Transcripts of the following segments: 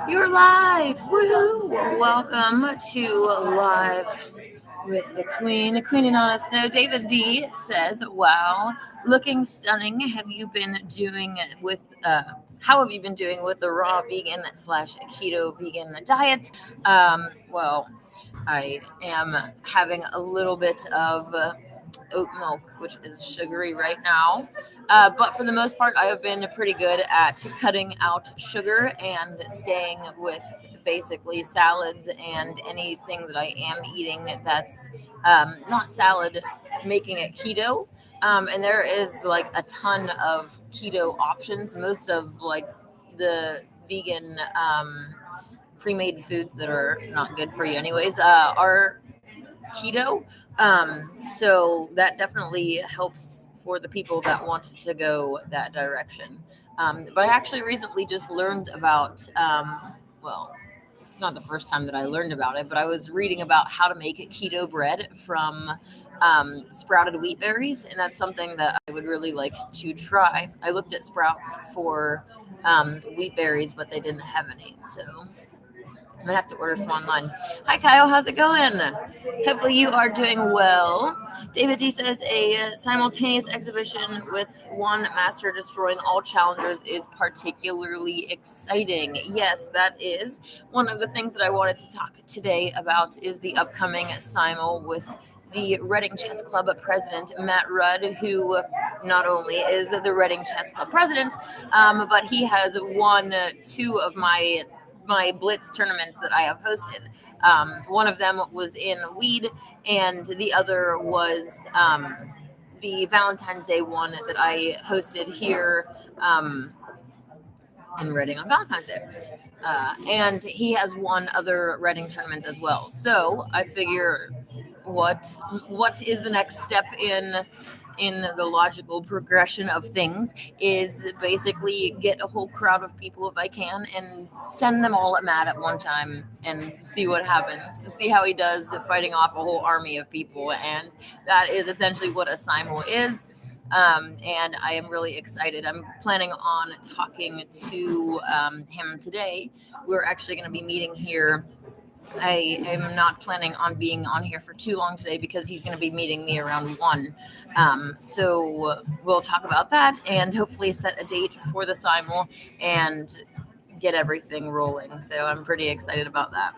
You're live! Woohoo! Welcome to Live with the Queen. The Queen and on a Snow. David D says, "Wow, looking stunning. Have you been doing with how have you been doing with the raw vegan slash keto vegan diet?" Well, I am having a little bit of oat milk, which is sugary right now. But for the most part, I have been pretty good at cutting out sugar and staying with basically salads and anything that I am eating that's not salad, making it keto. And there is like a ton of keto options. Most of like the vegan pre-made foods that are not good for you anyways are keto. So that definitely helps for the people that want to go that direction. But I actually recently just learned about, well, it's not the first time that I learned about it, but I was reading about how to make keto bread from sprouted wheat berries, and that's something that I would really like to try. I looked at sprouts for wheat berries, but they didn't have any, so I'm gonna have to order some online. Hi, Kyle. How's it going? Hopefully, you are doing well. David D says a simultaneous exhibition with one master destroying all challengers is particularly exciting. Yes, that is one of the things that I wanted to talk today about. Is the upcoming Simul with the Reading Chess Club president, Matt Rudd, who not only is the Reading Chess Club president, but he has won two of my blitz tournaments that I have hosted. One of them was in Weed, and the other was the Valentine's Day one that I hosted here in Reading on Valentine's Day. And he has won other Reading tournaments as well. So I figure, what is the next step in the logical progression of things is basically get a whole crowd of people if I can and send them all at Matt at one time and see what happens. See how he does fighting off a whole army of people, and that is essentially what a Simul is. And I am really excited. I'm planning on talking to him today. We're actually going to be meeting here. I am not planning on being on here for too long today because he's going to be meeting me around 1. So we'll talk about that and hopefully set a date for the Simul and get everything rolling. So I'm pretty excited about that.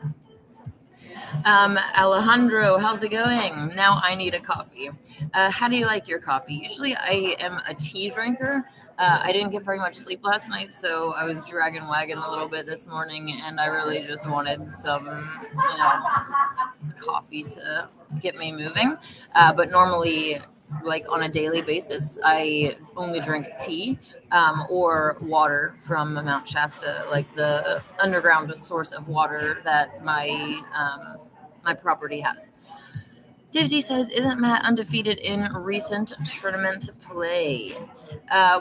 Alejandro, how's it going? Now I need a coffee. How do you like your coffee? Usually I am a tea drinker. I didn't get very much sleep last night, so I was dragging wagon a little bit this morning, and I really just wanted some, coffee to get me moving. But normally, like on a daily basis, I only drink tea or water from Mount Shasta, like the underground source of water that my property has. Divji says, "Isn't Matt undefeated in recent tournament play?"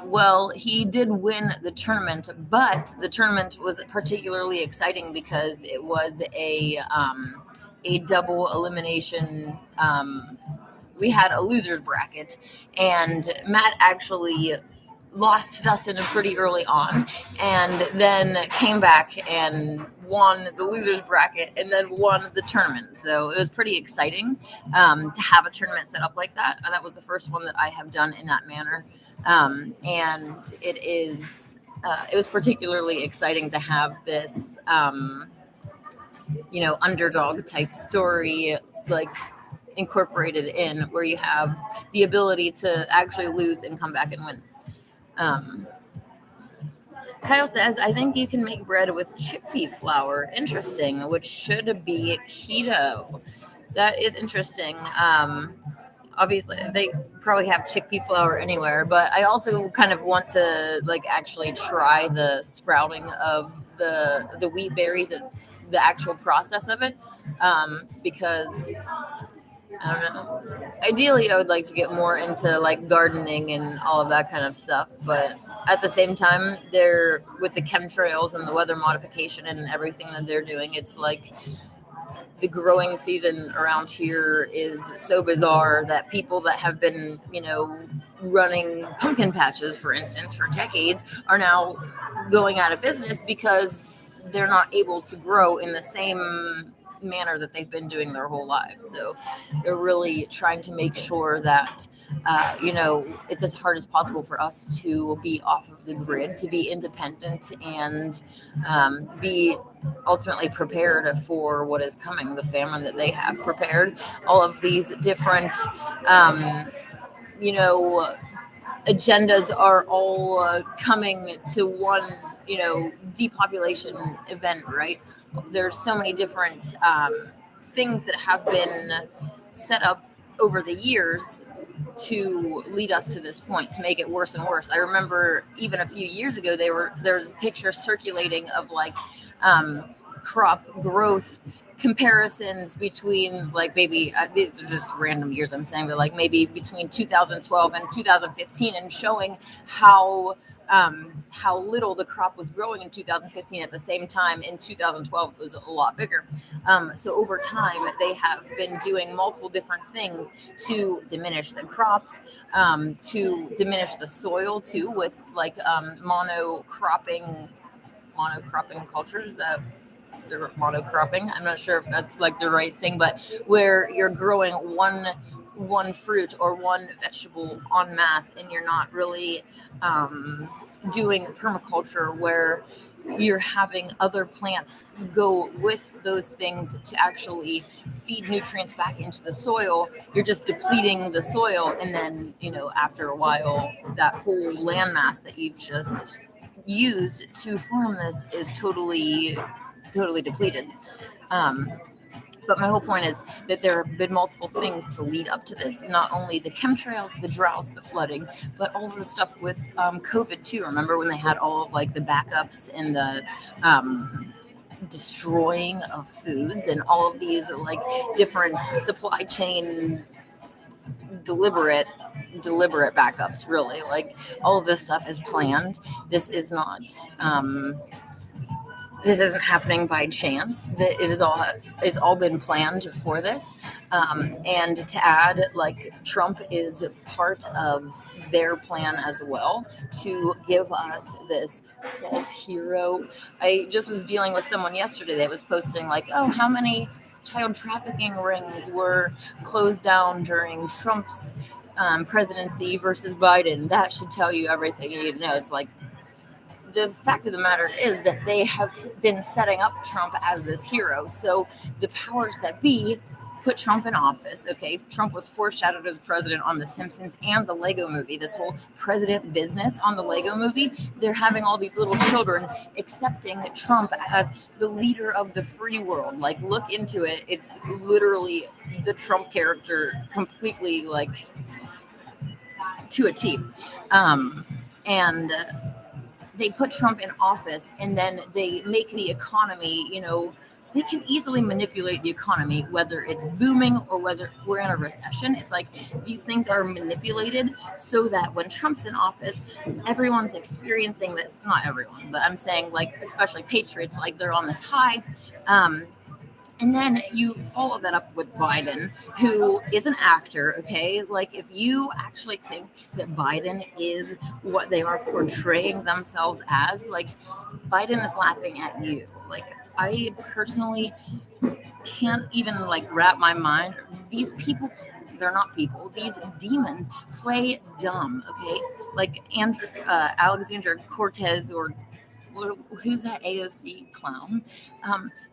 Well, he did win the tournament, but the tournament was particularly exciting because it was a double elimination. We had a loser's bracket, and Matt actually lost Dustin pretty early on, and then came back and won the losers bracket, and then won the tournament. So it was pretty exciting to have a tournament set up like that. And that was the first one that I have done in that manner, and it was particularly exciting to have this, underdog type story like incorporated in, where you have the ability to actually lose and come back and win. Kyle says, "I think you can make bread with chickpea flour. Interesting, which should be keto." That is interesting. Obviously, they probably have chickpea flour anywhere, but I also kind of want to actually try the sprouting of the wheat berries and the actual process of it, because I don't know. Ideally, I would like to get more into gardening and all of that kind of stuff, but at the same time, they're with the chemtrails and the weather modification and everything that they're doing. It's like the growing season around here is so bizarre that people that have been, running pumpkin patches, for instance, for decades, are now going out of business because they're not able to grow in the same manner that they've been doing their whole lives. So they're really trying to make sure that, it's as hard as possible for us to be off of the grid, to be independent, and be ultimately prepared for what is coming, the famine that they have prepared, all of these different, you know, agendas are all coming to one, depopulation event, right? There's so many different things that have been set up over the years to lead us to this point, to make it worse and worse. I remember even a few years ago, there's pictures circulating of like crop growth comparisons between like maybe these are just random years I'm saying, but like maybe between 2012 and 2015, and showing how little the crop was growing in 2015. At the same time, in 2012, it was a lot bigger. So over time, they have been doing multiple different things to diminish the crops, to diminish the soil too, with like monocropping cultures. They're monocropping. I'm not sure if that's like the right thing, but where you're growing one fruit or one vegetable en masse, and you're not really doing permaculture where you're having other plants go with those things to actually feed nutrients back into the soil. You're just depleting the soil, and then after a while, that whole landmass that you've just used to farm this is totally depleted. But my whole point is that there have been multiple things to lead up to this. Not only the chemtrails, the droughts, the flooding, but all of the stuff with COVID too. Remember when they had all of like the backups and the destroying of foods and all of these like different supply chain deliberate backups, really. Like all of this stuff is planned. This is not this isn't happening by chance. That it is all been planned for this. And to add, like Trump is part of their plan as well to give us this false hero. I just was dealing with someone yesterday that was posting like, oh, how many child trafficking rings were closed down during Trump's presidency versus Biden. That should tell you everything you need to know. It's like, the fact of the matter is that they have been setting up Trump as this hero. So the powers that be put Trump in office. Okay, Trump was foreshadowed as president on The Simpsons and the Lego movie. This whole president business on the Lego movie, they're having all these little children accepting Trump as the leader of the free world. Like, look into it. It's literally the Trump character completely, like, to a T. And they put Trump in office, and then they make the economy, they can easily manipulate the economy, whether it's booming or whether we're in a recession. It's like these things are manipulated so that when Trump's in office, everyone's experiencing this. Not everyone, but I'm saying like especially patriots, like they're on this high. And then you follow that up with Biden, who is an actor, okay? Like, if you actually think that Biden is what they are portraying themselves as, like, Biden is laughing at you. Like, I personally can't even, like, wrap my mind. These people, they're not people. These demons play dumb, okay? Like, Alexandra Cortez or who's that AOC clown?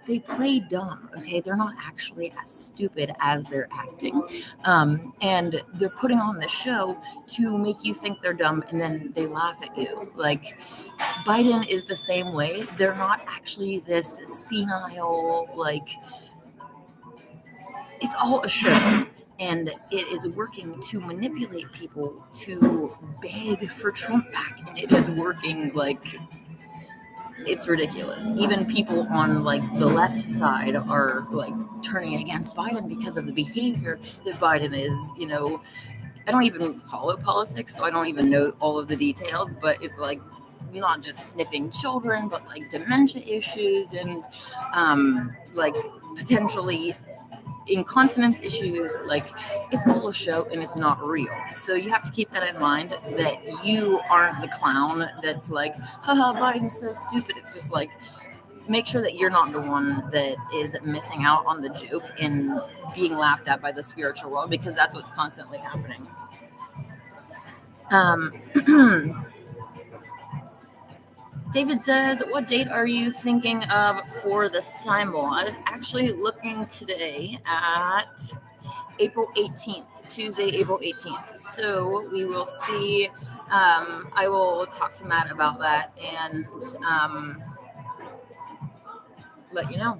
They play dumb, okay? They're not actually as stupid as they're acting. And they're putting on this show to make you think they're dumb, and then they laugh at you. Like, Biden is the same way. They're not actually this senile, like, it's all a show. And it is working to manipulate people to beg for Trump back. And it is working, like, it's ridiculous. Even people on like the left side are like turning against Biden because of the behavior that Biden is, I don't even follow politics, so I don't even know all of the details, but it's like not just sniffing children, but like dementia issues and like potentially incontinence issues. Like, it's all a show and it's not real. So you have to keep that in mind, that you aren't the clown that's like, haha, Biden's so stupid. It's just like, make sure that you're not the one that is missing out on the joke and being laughed at by the spiritual world, because that's what's constantly happening. David says, what date are you thinking of for the Simul? I was actually looking today at April 18th, Tuesday, April 18th. So we will see. I will talk to Matt about that and let you know.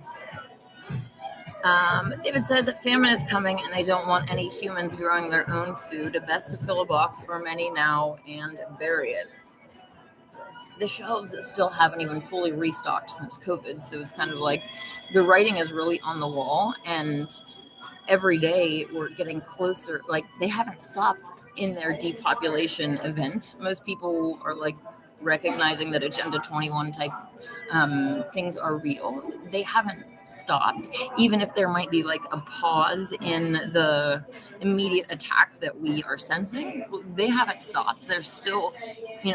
David says that famine is coming and they don't want any humans growing their own food. Best to fill a box or many now and bury it. The shelves still haven't even fully restocked since COVID, so it's kind of like the writing is really on the wall, and every day we're getting closer. Like, they haven't stopped in their depopulation event. Most people are like recognizing that Agenda 21 type things are real. They haven't stopped, even if there might be like a pause in the immediate attack that we are sensing. They haven't stopped. There's still,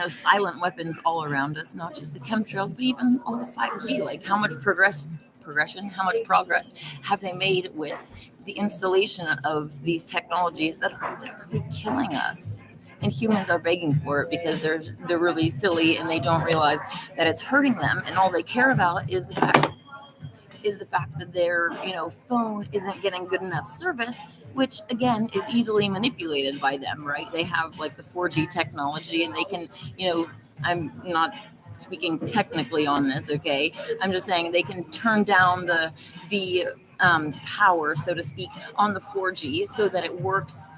silent weapons all around us, not just the chemtrails, but even all the 5G. Like, how much how much progress have they made with the installation of these technologies that are literally killing us? And humans are begging for it because they're really silly and they don't realize that it's hurting them, and all they care about is the fact that their phone isn't getting good enough service, which again is easily manipulated by them, right? They have like the 4G technology, and they can, I'm not speaking technically on this, okay? I'm just saying they can turn down the power, so to speak, on the 4G so that it works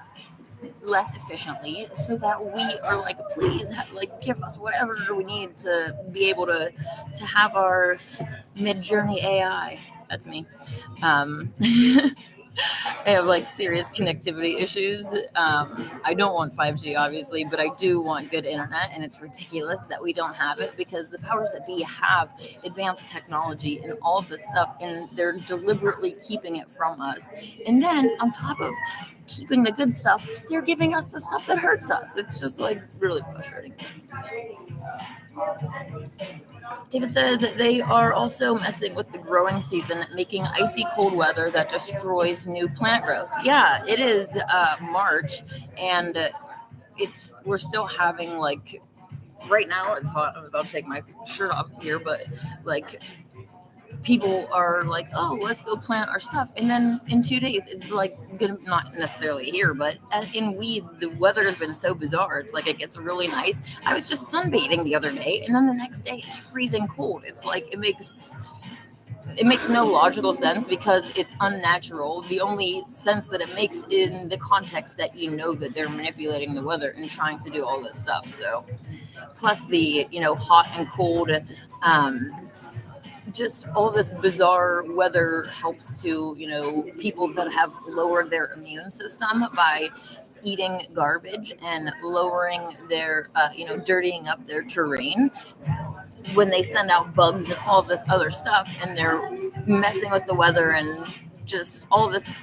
less efficiently, so that we are like, please, like, give us whatever we need to be able to have our mid-journey AI. That's me. I have like serious connectivity issues. I don't want 5G, obviously, but I do want good internet, and it's ridiculous that we don't have it because the powers that be have advanced technology and all of this stuff, and they're deliberately keeping it from us. And then on top of keeping the good stuff, they're giving us the stuff that hurts us. It's just like really frustrating. David says that they are also messing with the growing season, making icy cold weather that destroys new plant growth. Yeah, it is March, and we're still having, like, right now it's hot. I'm about to take my shirt off here, but like, people are like, oh, let's go plant our stuff, and then in 2 days it's like gonna, not necessarily here, but in weed, the weather has been so bizarre. It's like it gets really nice. I was just sunbathing the other day, and then the next day it's freezing cold. It's like it makes no logical sense because it's unnatural. The only sense that it makes in the context that that they're manipulating the weather and trying to do all this stuff. So plus the hot and cold, just all this bizarre weather helps to, people that have lowered their immune system by eating garbage and lowering their, dirtying up their terrain. When they send out bugs and all this other stuff, and they're messing with the weather and just all this,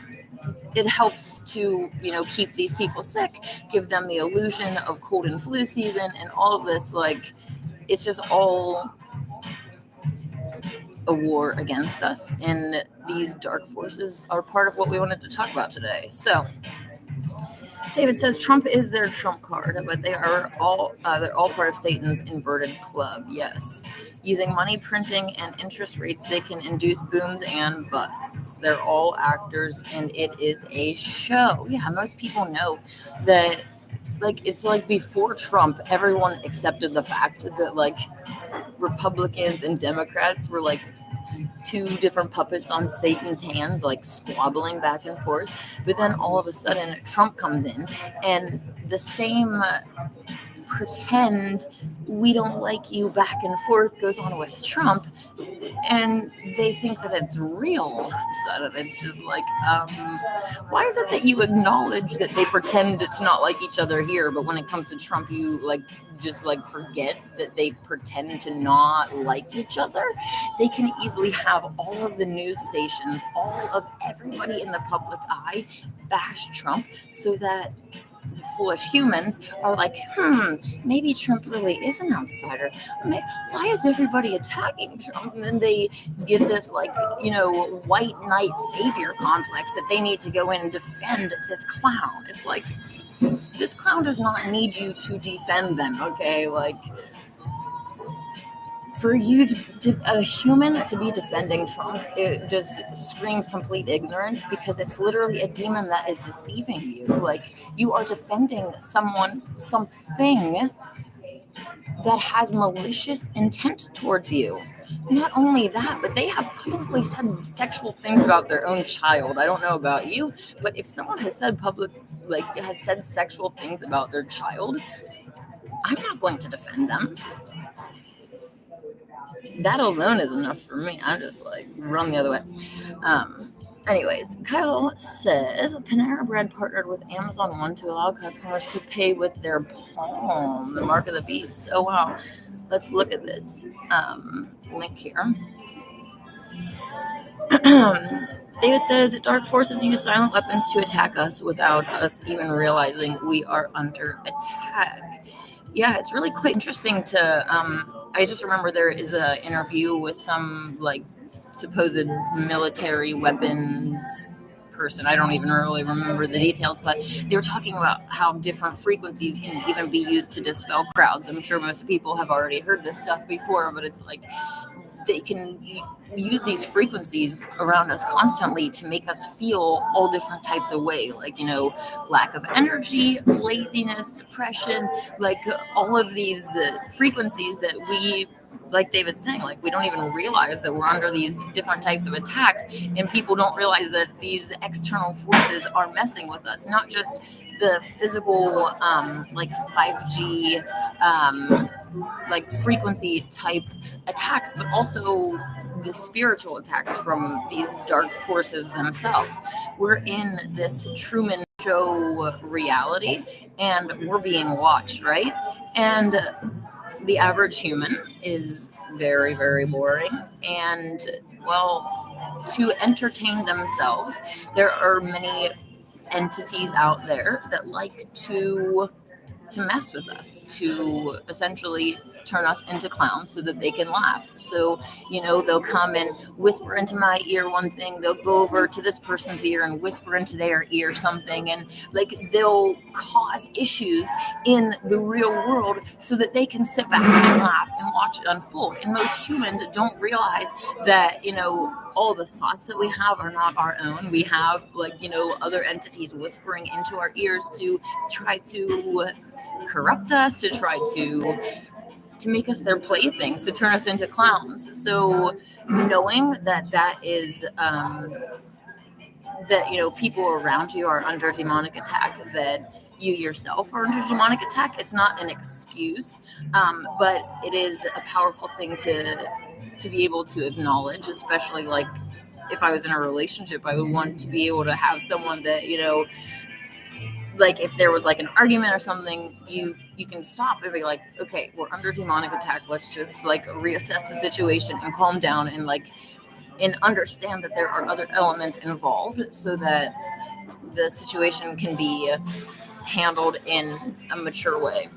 it helps to, keep these people sick, give them the illusion of cold and flu season, and all of this, like, it's just all a war against us, and these dark forces are part of what we wanted to talk about today. So David says Trump is their trump card, but they're all part of Satan's inverted club. Yes, using money printing and interest rates, they can induce booms and busts. They're all actors, and it is a show. Yeah, most people know that. Like, it's like before Trump, everyone accepted the fact that, like, Republicans and Democrats were like two different puppets on Satan's hands, like squabbling back and forth. But then all of a sudden Trump comes in, and the same pretend we don't like you back and forth goes on with Trump, and they think that it's real all of a sudden. It's just like, why is it that you acknowledge that they pretend to not like each other here, but when it comes to Trump, you just forget that they pretend to not like each other? They can easily have all of the news stations, all of everybody in the public eye bash Trump, so that the foolish humans are like, maybe Trump really is an outsider. Why is everybody attacking Trump? And then they get this white knight savior complex that they need to go in and defend this clown. It's like, this clown does not need you to defend them, okay? Like, for you a human to be defending Trump, it just screams complete ignorance, because it's literally a demon that is deceiving you. Like, you are defending something that has malicious intent towards you. Not only that, but they have publicly said sexual things about their own child. I don't know about you, but if someone has said sexual things about their child, I'm not going to defend them. That alone is enough for me. I'm just like, run the other way. Anyways, Kyle says Panera Bread partnered with Amazon One to allow customers to pay with their palm, the mark of the beast. Oh, wow. Let's look at this link here. David says dark forces use silent weapons to attack us without us even realizing we are under attack. Yeah, it's really quite interesting to I just remember there is an interview with some supposed military weapons person. I don't even really remember the details, but they were talking about how different frequencies can even be used to dispel crowds. I'm sure most people have already heard this stuff before, but it's like they can use these frequencies around us constantly to make us feel all different types of ways, lack of energy, laziness, depression, all of these frequencies that we, like David's saying, we don't even realize that we're under these different types of attacks, and people don't realize that these external forces are messing with us, not just the physical 5G frequency type attacks, but also the spiritual attacks from these dark forces themselves. We're in this Truman Show reality, and we're being watched, right? And the average human is very, very boring, and to entertain themselves, there are many entities out there that like to mess with us, to essentially turn us into clowns so that they can laugh. So, they'll come and whisper into my ear one thing, they'll go over to this person's ear and whisper into their ear something, and they'll cause issues in the real world so that they can sit back and laugh and watch it unfold. And most humans don't realize that, all the thoughts that we have are not our own. We have other entities whispering into our ears to try to corrupt us, to try to make us their playthings, to turn us into clowns. So knowing that is that people around you are under demonic attack, that you yourself are under demonic attack, it's not an excuse, but it is a powerful thing to be able to acknowledge, especially if I was in a relationship, I would want to be able to have someone that, if there was an argument or something, you can stop and be like, okay, we're under demonic attack. Let's just reassess the situation and calm down and understand that there are other elements involved so that the situation can be handled in a mature way.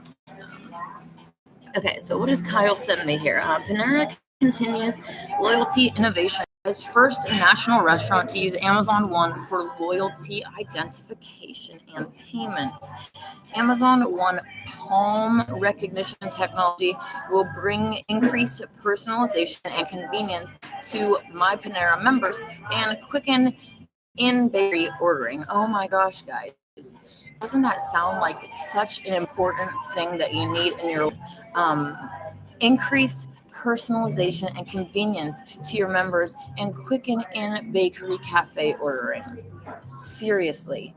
Okay, so what does Kyle send me here? Panera continues loyalty innovation as first national restaurant to use Amazon One for loyalty identification and payment. Amazon One palm recognition technology will bring increased personalization and convenience to my Panera members and quicken in-bakery ordering. Oh my gosh, guys. Doesn't that sound like such an important thing that you need in your increased personalization and convenience to your members and quicken in bakery cafe ordering? Seriously,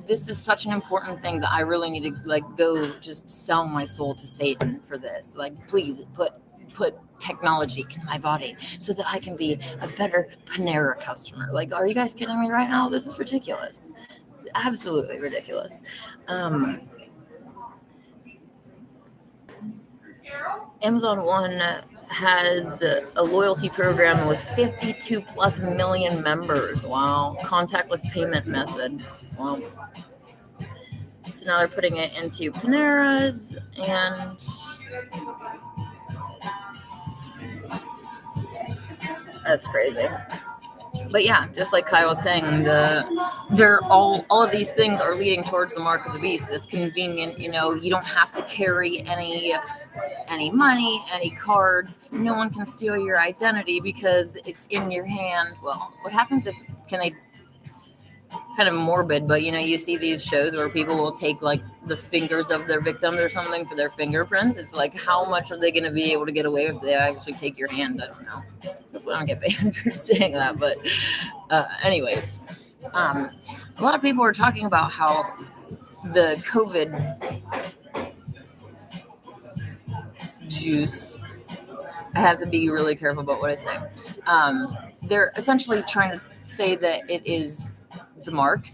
this is such an important thing that I really need to go just sell my soul to Satan for this. Please put technology in my body so that I can be a better Panera customer. Are you guys kidding me right now? This is ridiculous. Absolutely ridiculous. Amazon One has a loyalty program with 52 plus million members. Wow. Contactless payment method. Wow. So now they're putting it into Paneras, and that's crazy. But yeah, just like Kyle was saying, they're all of these things are leading towards the mark of the beast. This convenient, you don't have to carry any money, any cards. No one can steal your identity because it's in your hand. Well, what happens if can they? Kind of morbid, but you see these shows where people will take like the fingers of their victims or something for their fingerprints. It's like, how much are they going to be able to get away with if they actually take your hand? I don't know. Hopefully I don't get banned for saying that, but anyways, a lot of people are talking about how the COVID juice, I have to be really careful about what I say. They're essentially trying to say that it is the mark,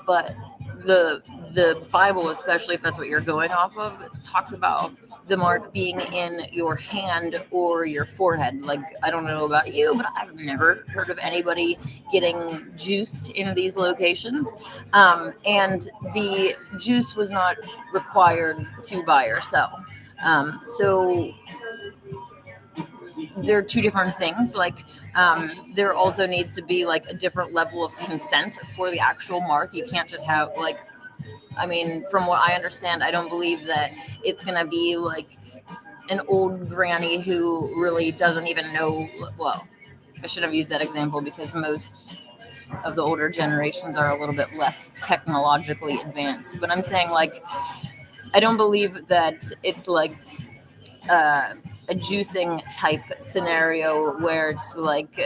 but the Bible, especially if that's what you're going off of, talks about the mark being in your hand or your forehead. Like, I don't know about you, but I've never heard of anybody getting juiced in these locations. And the juice was not required to buy or sell. So there are two different things. Like, there also needs to be like a different level of consent for the actual mark. You can't just have like, I mean, from what I understand, I don't believe that it's gonna be like an old granny who really doesn't even know. Well, I should have used that example because most of the older generations are a little bit less technologically advanced. But I'm saying, like, I don't believe that it's like a juicing type scenario where it's like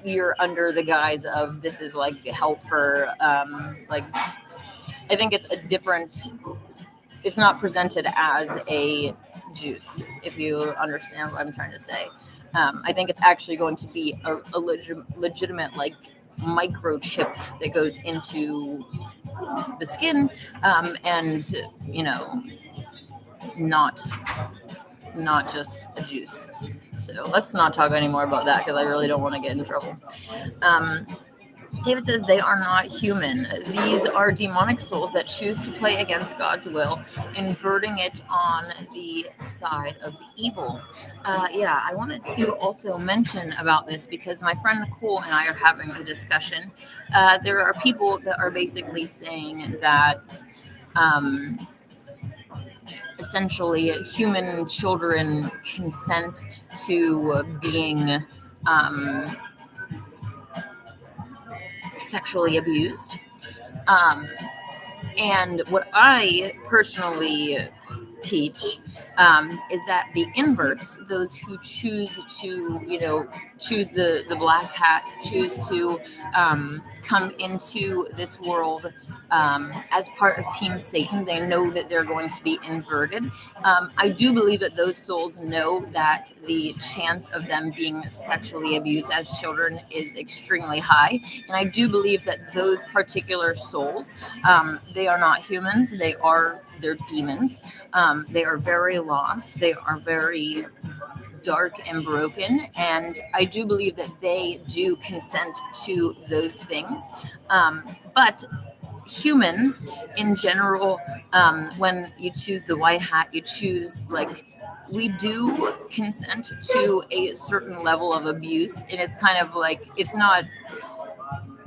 you're under the guise of this is like help for like, I think it's a different, it's not presented as a juice, if you understand what I'm trying to say. I think it's actually going to be a legitimate like microchip that goes into the skin, and not just a juice. So let's not talk anymore about that because I really don't want to get in trouble. David says they are not human. These are demonic souls that choose to play against God's will, inverting it on the side of evil. Yeah, I wanted to also mention about this because my friend Nicole and I are having a discussion. There are people that are basically saying that essentially human children consent to being sexually abused. And what I personally teach is that the inverts, those who choose to, choose the black hat, choose to come into this world as part of Team Satan, they know that they're going to be inverted. I do believe that those souls know that the chance of them being sexually abused as children is extremely high. And I do believe that those particular souls, they are not humans. They're demons. They are very lost. They are very dark and broken. And I do believe that they do consent to those things. But humans in general, when you choose the white hat, you choose like, we do consent to a certain level of abuse. And it's kind of like,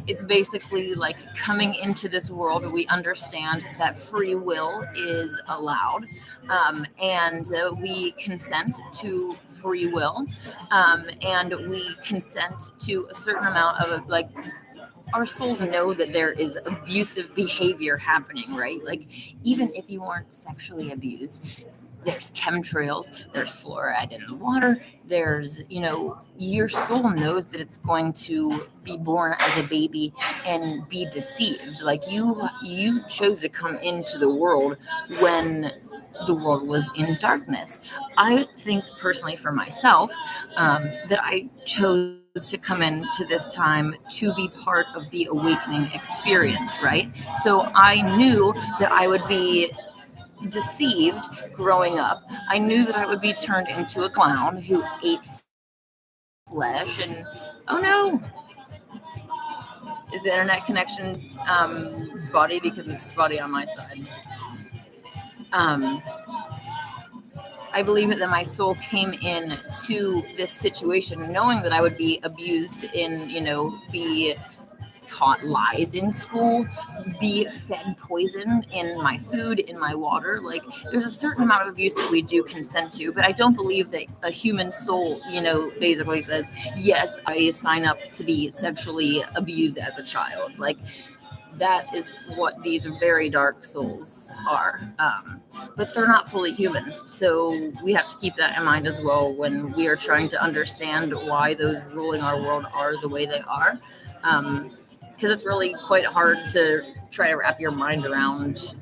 it's basically like coming into this world. We understand that free will is allowed, and we consent to free will, and we consent to a certain amount of like, our souls know that there is abusive behavior happening, right? Like, even if you weren't sexually abused, there's chemtrails, there's fluoride in the water, there's, your soul knows that it's going to be born as a baby and be deceived. Like, you chose to come into the world when the world was in darkness. I think personally for myself, that I chose to come into this time to be part of the awakening experience, right? So I knew that I would be deceived growing up. I knew that I would be turned into a clown who ate flesh, and oh no, Is the internet connection spotty? Because it's spotty on my side. I believe that my soul came in to this situation knowing that I would be abused in, be taught lies in school, be fed poison in my food, in my water. Like, there's a certain amount of abuse that we do consent to, but I don't believe that a human soul, basically says, yes, I sign up to be sexually abused as a child. Like, that is what these very dark souls are. But they're not fully human. So we have to keep that in mind as well when we are trying to understand why those ruling our world are the way they are. Because it's really quite hard to try to wrap your mind around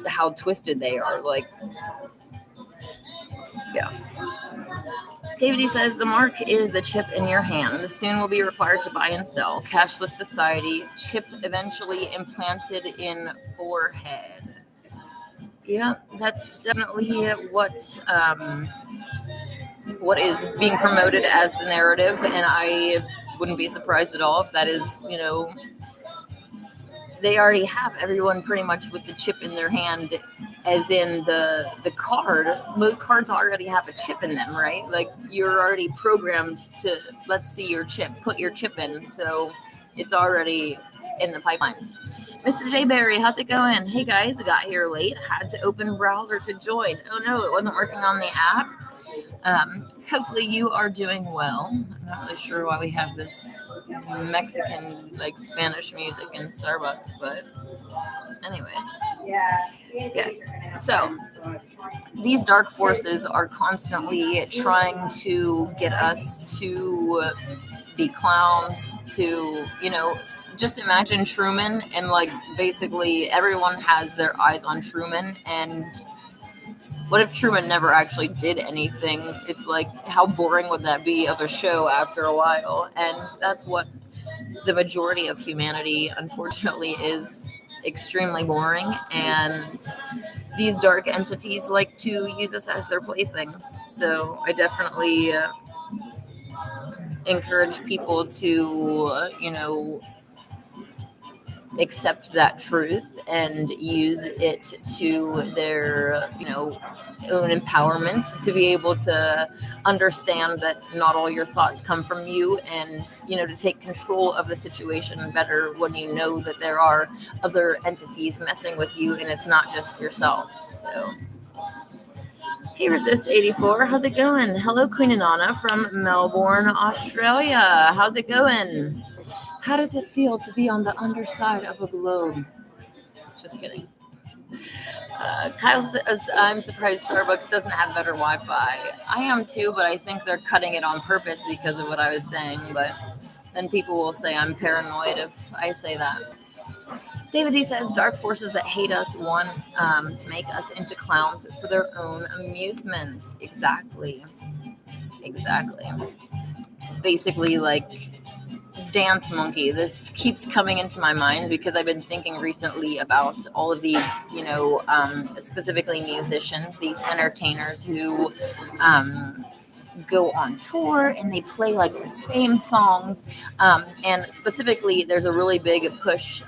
how twisted they are. Like, yeah. David D says, the mark is the chip in your hand. Soon will be required to buy and sell. Cashless society. Chip eventually implanted in forehead. Yeah, that's definitely what is being promoted as the narrative, and I wouldn't be surprised at all if that is, they already have everyone pretty much with the chip in their hand, as in the card. Most cards already have a chip in them, right? Like, you're already programmed to, let's see your chip, put your chip in. So it's already in the pipelines. Mr. J. Berry, how's it going? Hey guys, I got here late. Had to open browser to join. Oh no, it wasn't working on the app. Hopefully you are doing well. I'm not really sure why we have this Mexican, Spanish music in Starbucks, but anyways. Yes. So these dark forces are constantly trying to get us to be clowns, to, just imagine Truman, and basically everyone has their eyes on Truman, and what if Truman never actually did anything? It's like, how boring would that be of a show after a while? And that's what the majority of humanity, unfortunately, is extremely boring. And these dark entities like to use us as their playthings. So I definitely encourage people to, accept that truth and use it to their, own empowerment, to be able to understand that not all your thoughts come from you, and, to take control of the situation better when you know that there are other entities messing with you and it's not just yourself. So, hey, Resist 84, how's it going? Hello, Queen Anana from Melbourne, Australia. How's it going? How does it feel to be on the underside of a globe? Just kidding. Kyle says, I'm surprised Starbucks doesn't have better Wi-Fi. I am too, but I think they're cutting it on purpose because of what I was saying. But then people will say I'm paranoid if I say that. David D says, dark forces that hate us want to make us into clowns for their own amusement. Exactly. Basically, dance monkey. This keeps coming into my mind because I've been thinking recently about all of these, specifically musicians, these entertainers who go on tour and they play the same songs. And specifically, there's a really big push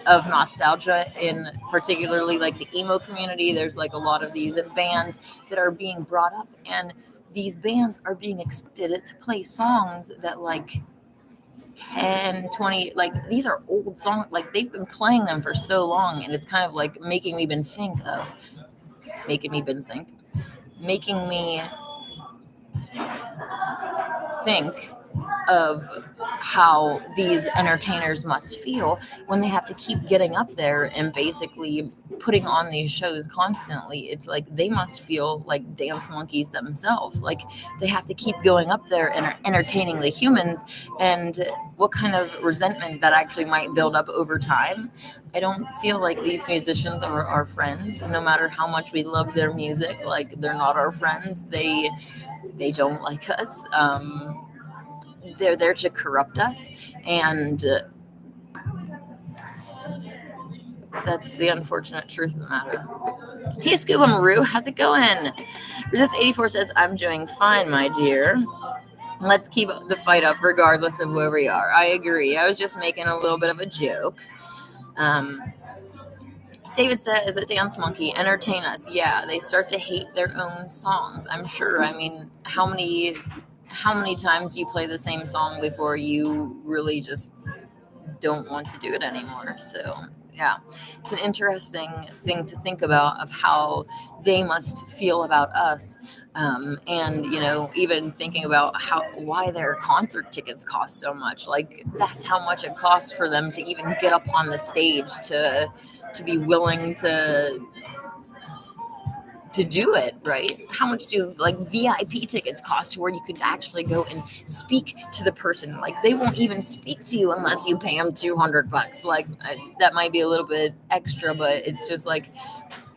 of nostalgia in particularly the emo community. There's a lot of these bands that are being brought up, and these bands are being expected to play songs that 10, 20, these are old songs. They've been playing them for so long, and it's kind of making me think of how these entertainers must feel when they have to keep getting up there and basically putting on these shows constantly. It's they must feel like dance monkeys themselves. They have to keep going up there and entertaining the humans, and what kind of resentment that actually might build up over time. I don't feel like these musicians are our friends, no matter how much we love their music. They're not our friends. They don't like us. They're there to corrupt us, and that's the unfortunate truth of the matter. Hey, Scuba Maru, how's it going? Resist 84 says, I'm doing fine, my dear. Let's keep the fight up regardless of where we are. I agree. I was just making a little bit of a joke. David says that Dance Monkey entertain us. Yeah, they start to hate their own songs. I'm sure. I mean, how many times do you play the same song before you really just don't want to do it anymore? So yeah, it's an interesting thing to think about of how they must feel about us. And even thinking about why their concert tickets cost so much. Like, that's how much it costs for them to even get up on the stage to be willing to do it, right? How much do like VIP tickets cost to where you could actually go and speak to the person? Like, they won't even speak to you unless you pay them $200. Like, that might be a little bit extra, but it's just like,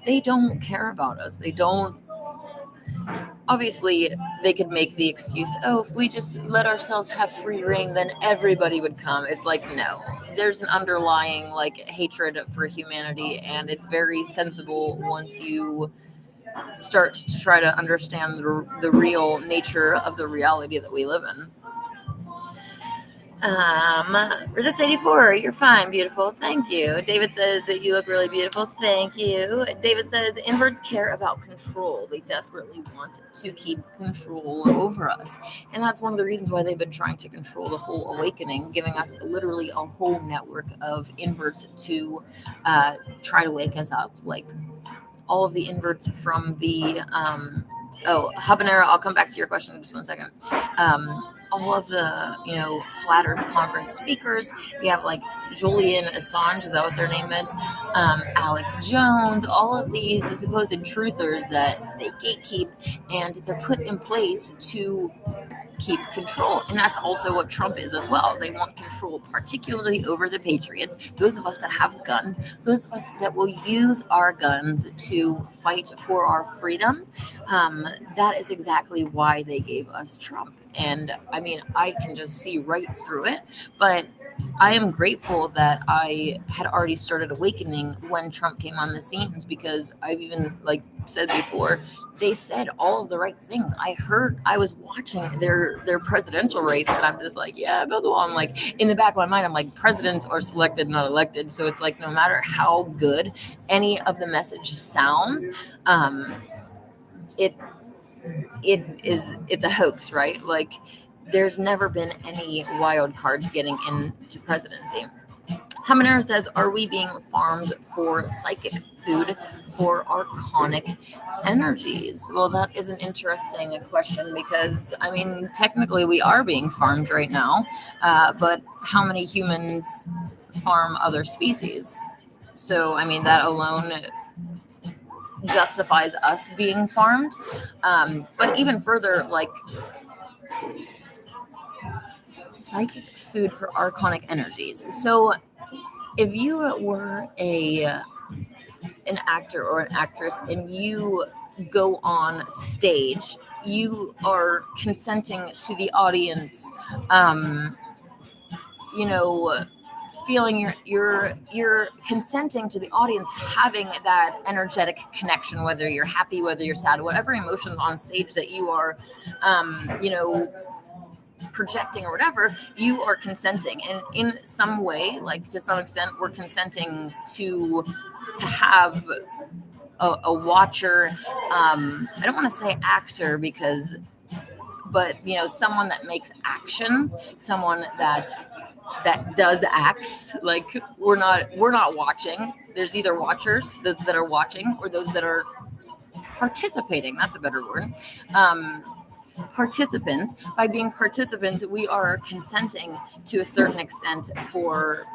they don't care about us. They don't. Obviously, they could make the excuse, oh, if we just let ourselves have free reign, then everybody would come. It's like, no, there's an underlying like hatred for humanity, and it's very sensible once you start to try to understand the real nature of the reality that we live in. Resist 84, you're fine, beautiful. Thank you. David says that you look really beautiful. Thank you. David says inverts care about control. They desperately want to keep control over us. And that's one of the reasons why they've been trying to control the whole awakening, giving us literally a whole network of inverts to try to wake us up. Like, all of the inverts from the Habanera, I'll come back to your question in just 1 second. All of the Flat Earth Conference speakers, you have like Julian Assange, is that what their name is? Alex Jones, all of these supposed truthers that they gatekeep, and they're put in place to keep control. And that's also what Trump is as well. They want control, particularly over the patriots, those of us that have guns, those of us that will use our guns to fight for our freedom. That is exactly why they gave us Trump. And I mean, I can just see right through it, but I am grateful that I had already started awakening when Trump came on the scenes, because I've even said before, they said all of the right things. I was watching their presidential race, and I'm just like, yeah, build the wall. I'm like, in the back of my mind, I'm like, presidents are selected, not elected. So it's like, no matter how good any of the message sounds, it's a hoax, right? Like, there's never been any wild cards getting into presidency. Habanero says, are we being farmed for psychic food for archonic energies? Well, that is an interesting question, because, I mean, technically we are being farmed right now, but how many humans farm other species? So, I mean, that alone justifies us being farmed. But even further, like, psychic food for archonic energies. So if you were an actor or an actress and you go on stage, you are consenting to the audience, feeling you're consenting to the audience having that energetic connection, whether you're happy, whether you're sad, whatever emotions on stage that you are, projecting or whatever, you are consenting. And in some way, like, to some extent, we're consenting to have a watcher, I don't want to say actor, but someone that makes actions, someone that does acts. Like, we're not watching. There's either watchers, those that are watching, or those that are participating. That's a better word. Participants. By being participants, we are consenting to a certain extent for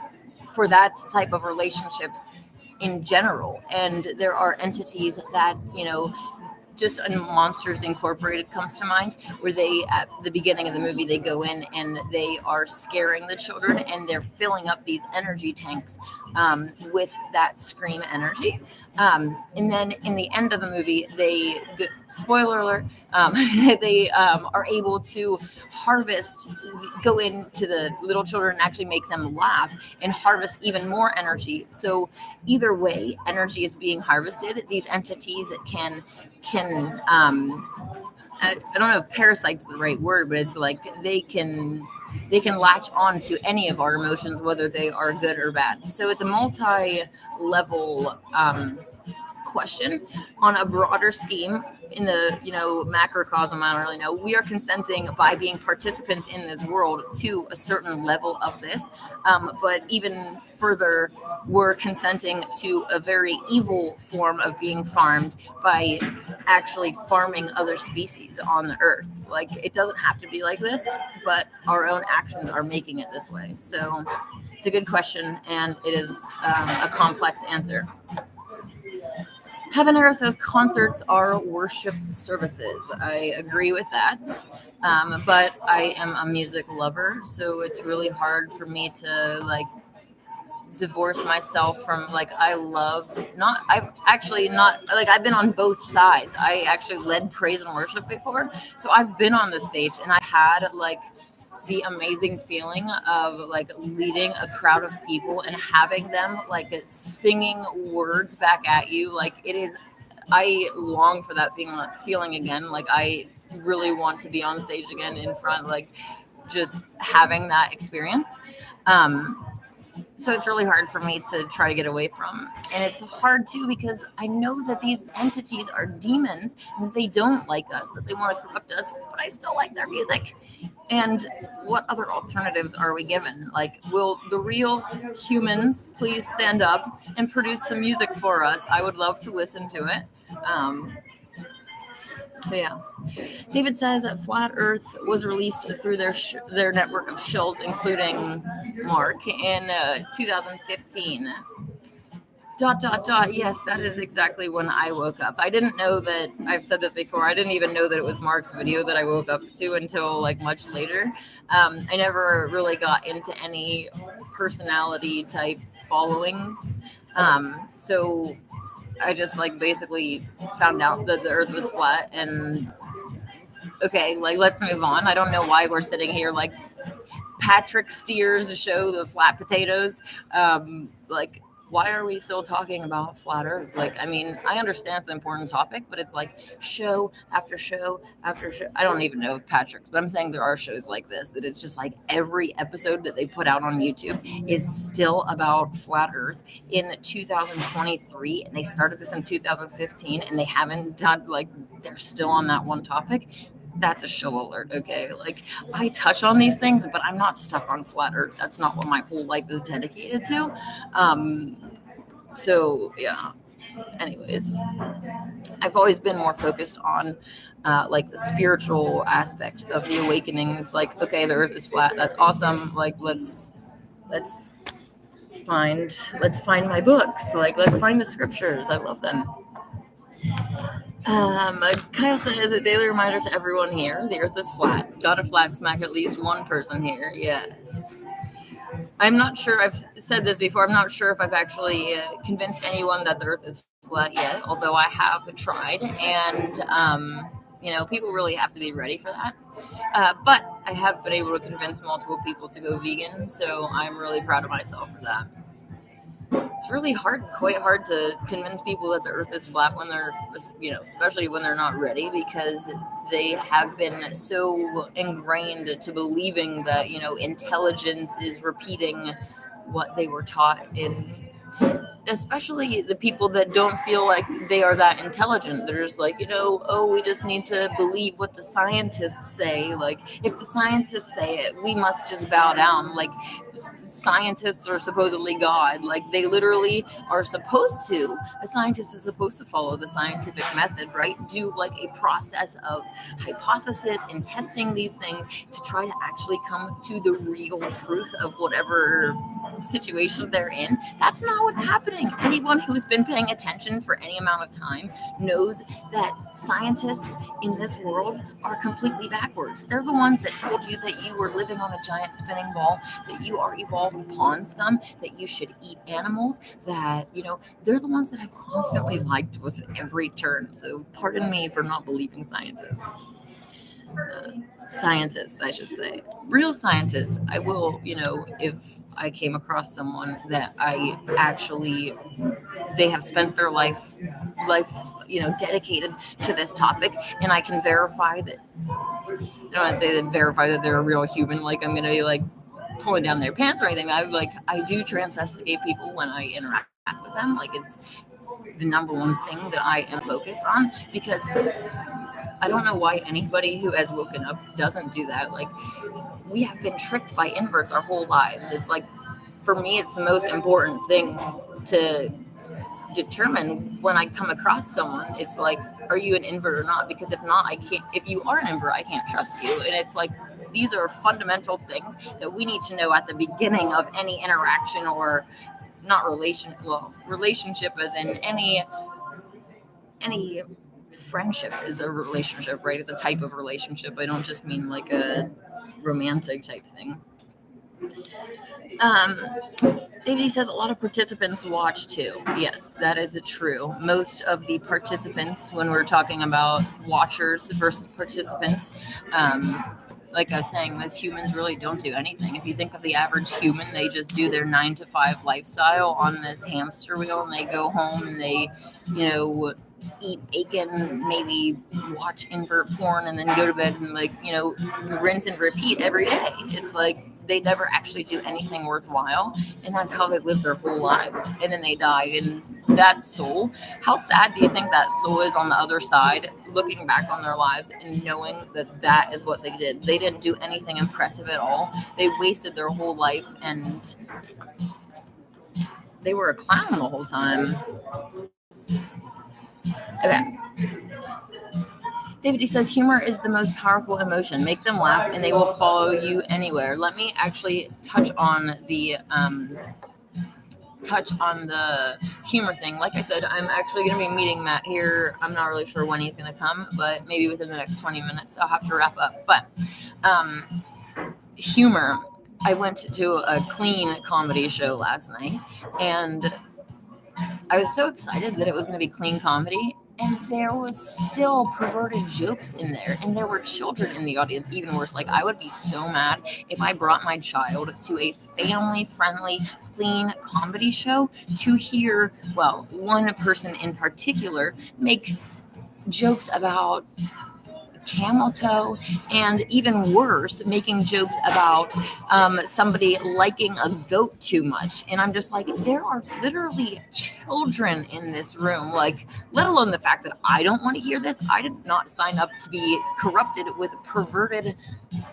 that type of relationship in general. And there are entities that, just Monsters Incorporated comes to mind, where they, at the beginning of the movie, they go in and they are scaring the children, and they're filling up these energy tanks with that scream energy. And then in the end of the movie, spoiler alert, they are able to go into the little children and actually make them laugh and harvest even more energy. So either way, energy is being harvested. These entities can I don't know if parasite's the right word, but it's like they can latch on to any of our emotions, whether they are good or bad. So it's a multi-level question on a broader scheme. In the macrocosm, I don't really know, we are consenting by being participants in this world to a certain level of this, but even further, we're consenting to a very evil form of being farmed by actually farming other species on the earth. Like, it doesn't have to be like this, but our own actions are making it this way. So it's a good question, and it is a complex answer. Habanero says concerts are worship services. I agree with that. But I am a music lover, so it's really hard for me to like divorce myself from like I've actually not like I've been on both sides. I actually led praise and worship before, so I've been on the stage and I had like the amazing feeling of like leading a crowd of people and having them like singing words back at you. Like, it is, I long for that feeling again. Like, I really want to be on stage again in front, like just having that experience. So it's really hard for me to try to get away from. And it's hard too because I know that these entities are demons and that they don't like us, that they want to corrupt us, but I still like their music. And what other alternatives are we given? Like, will the real humans please stand up and produce some music for us? I would love to listen to it. So yeah, David says that Flat Earth was released through their network of shills, including Mark, in 2015. ... Yes, that is exactly when I woke up. I didn't know that. I've said this before. I didn't even know that it was Mark's video that I woke up to until like much later. I never really got into any personality type followings. So I just like basically found out that the earth was flat and okay, like let's move on. I don't know why we're sitting here like Patrick Steers show, the flat potatoes. Like, why are we still talking about flat earth? Like, I mean, I understand it's an important topic, but it's like show after show after show. I don't even know if Patrick's, but I'm saying there are shows like this that it's just like every episode that they put out on YouTube is still about flat earth in 2023, and they started this in 2015 and they haven't done, like, they're still on that one topic. That's a show alert, okay? Like, I touch on these things, but I'm not stuck on flat earth. That's not what my whole life is dedicated to. So yeah, anyways, I've always been more focused on like the spiritual aspect of the awakening. It's like, okay, the earth is flat. That's awesome. Like, let's find my books. Like, let's find the scriptures. I love them. Kyle says a daily reminder to everyone here: the earth is flat. Got to flat smack at least one person here. Yes. I'm not sure. I've said this before. I'm not sure if I've actually convinced anyone that the earth is flat yet, although I have tried. And, people really have to be ready for that. But I have been able to convince multiple people to go vegan. So I'm really proud of myself for that. It's really quite hard to convince people that the earth is flat when they're, especially when they're not ready, because they have been so ingrained to believing that, intelligence is repeating what they were taught in, especially the people that don't feel like they are that intelligent. They're just like, we just need to believe what the scientists say. Like, if the scientists say it, we must just bow down. Like, scientists are supposedly God. Like, they literally are supposed to. A scientist is supposed to follow the scientific method, right? Do like a process of hypothesis and testing these things to try to actually come to the real truth of whatever situation they're in. That's not what's happening. Anyone who's been paying attention for any amount of time knows that scientists in this world are completely backwards. They're the ones that told you that you were living on a giant spinning ball, that you are evolved pond scum, that you should eat animals, that, they're the ones that have constantly lied to us at every turn. So pardon me for not believing scientists. Scientists, I should say. Real scientists, I will, if I came across someone that I actually, they have spent their life, dedicated to this topic, and I can verify that. I don't want to say that verify that they're a real human. Like I'm gonna be like pulling down their pants or anything. I do transvestigate people when I interact with them. Like it's the number one thing that I am focused on, because I don't know why anybody who has woken up doesn't do that. Like we have been tricked by inverts our whole lives. It's like, for me, it's the most important thing to determine when I come across someone. It's like, are you an invert or not? Because if not, I can't. If you are an invert, I can't trust you. And it's like, these are fundamental things that we need to know at the beginning of any interaction, or not relationship as in any friendship is a relationship, right? It's a type of relationship. I don't just mean like a romantic type thing. David says a lot of participants watch too. Yes, that is true. Most of the participants, when we're talking about watchers versus participants, like I was saying, most humans really don't do anything. If you think of the average human, they just do their 9-to-5 lifestyle on this hamster wheel, and they go home and they, eat bacon, maybe watch invert porn, and then go to bed and rinse and repeat every day. It's like they never actually do anything worthwhile, and that's how they live their whole lives. And then they die, and that soul, how sad do you think that soul is on the other side, looking back on their lives and knowing that that is what they did? They didn't do anything impressive at all. They wasted their whole life, and they were a clown the whole time. Okay. David D says humor is the most powerful emotion. Make them laugh and they will follow you anywhere. Let me actually touch on the humor thing. Like I said, I'm actually going to be meeting Matt here. I'm not really sure when he's going to come, but maybe within the next 20 minutes. I'll have to wrap up. But humor. I went to a clean comedy show last night, and I was so excited that it was going to be clean comedy. And there was still perverted jokes in there. And there were children in the audience, even worse. Like, I would be so mad if I brought my child to a family-friendly, clean comedy show to hear, well, one person in particular make jokes about camel toe, and even worse, making jokes about somebody liking a goat too much. And I'm just like, there are literally children in this room, like, let alone the fact that I don't want to hear this. I did not sign up to be corrupted with perverted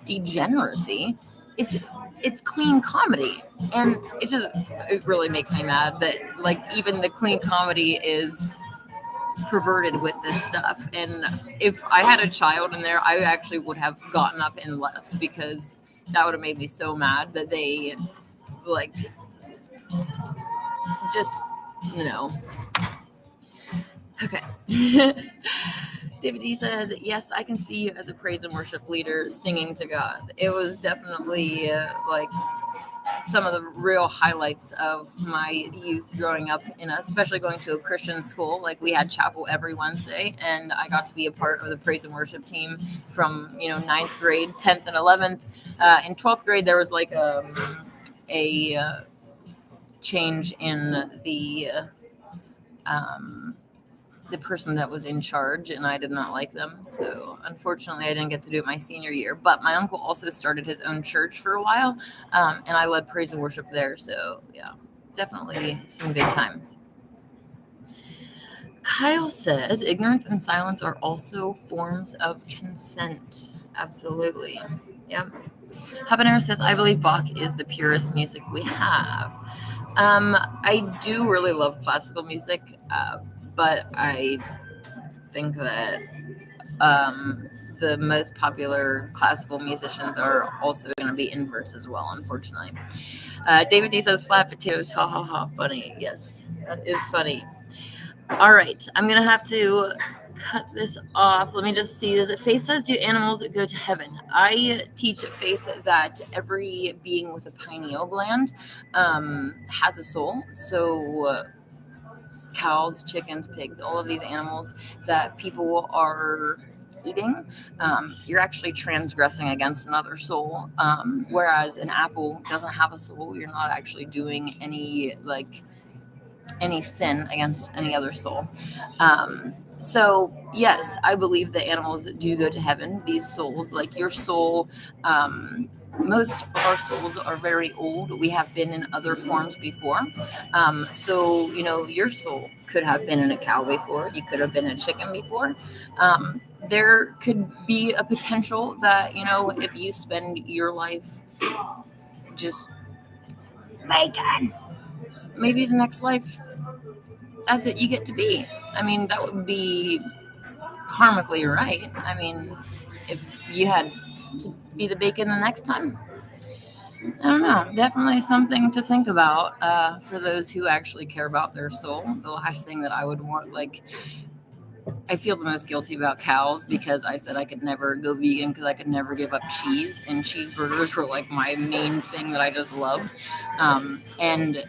degeneracy. It's clean comedy, and it really makes me mad that, like, even the clean comedy is perverted with this stuff. And if I had a child in there, I actually would have gotten up and left, because that would have made me so mad that they Okay. David D says, yes, I can see you as a praise and worship leader singing to God. It was definitely some of the real highlights of my youth growing up, especially going to a Christian school. Like, we had chapel every Wednesday, and I got to be a part of the praise and worship team from 9th grade, 10th and 11th. In 12th grade, there was like a change in the person that was in charge, and I did not like them. So unfortunately, I didn't get to do it my senior year. But my uncle also started his own church for a while, and I led praise and worship there. So yeah, definitely some good times. Kyle says, ignorance and silence are also forms of consent. Absolutely. Yep. Panera says, I believe Bach is the purest music we have. I do really love classical music, but I think that the most popular classical musicians are also going to be inverts as well, unfortunately. David D says, flat potatoes, ha ha ha, funny. Yes, that is funny. All right, I'm going to have to cut this off. Let me just see this. Faith says, do animals go to heaven? I teach Faith that every being with a pineal gland has a soul. So cows, chickens, pigs, all of these animals that people are eating, you're actually transgressing against another soul. Whereas an apple doesn't have a soul. You're not actually doing any sin against any other soul. So yes, I believe that animals do go to heaven. These souls, like your soul, most of our souls are very old. We have been in other forms before. So your soul could have been in a cow before. You could have been a chicken before. There could be a potential that if you spend your life just bacon, maybe the next life that's what you get to be. I mean, that would be karmically right. I mean, if you had to be the bacon the next time, I don't know. Definitely something to think about for those who actually care about their soul. The last thing that I would want, like, I feel the most guilty about cows because I said I could never go vegan because I could never give up cheese, and cheeseburgers were like my main thing that I just loved. And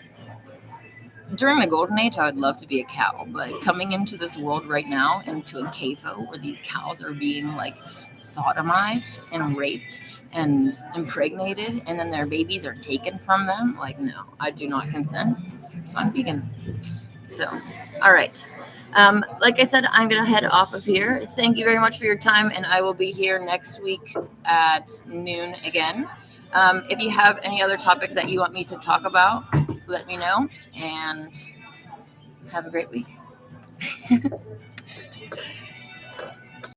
during the golden age, I would love to be a cow, but coming into this world right now, into a CAFO where these cows are being like sodomized and raped and impregnated, and then their babies are taken from them, like, no, I do not consent. So I'm vegan. So, all right. Like I said, I'm going to head off of here. Thank you very much for your time, and I will be here next week at noon again. If you have any other topics that you want me to talk about, let me know, and have a great week.